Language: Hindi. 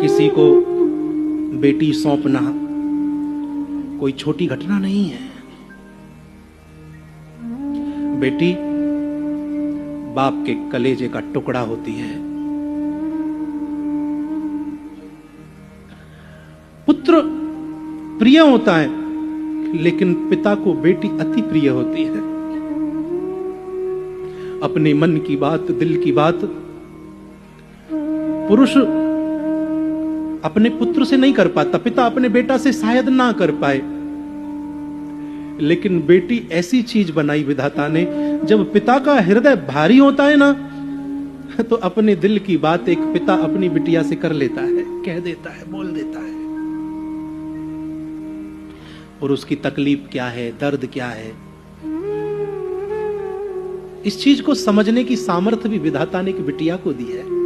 किसी को बेटी सौंपना कोई छोटी घटना नहीं है। बेटी बाप के कलेजे का टुकड़ा होती है। पुत्र प्रिय होता है, लेकिन पिता को बेटी अति प्रिय होती है। अपने मन की बात, दिल की बात पुरुष अपने पुत्र से नहीं कर पाता, पिता अपने बेटा से शायद ना कर पाए, लेकिन बेटी ऐसी चीज बनाई विधाता ने, जब पिता का हृदय भारी होता है ना, तो अपने दिल की बात एक पिता अपनी बिटिया से कर लेता है, कह देता है, बोल देता है। और उसकी तकलीफ क्या है, दर्द क्या है, इस चीज को समझने की सामर्थ्य भी विधाता ने एक बिटिया को दी है।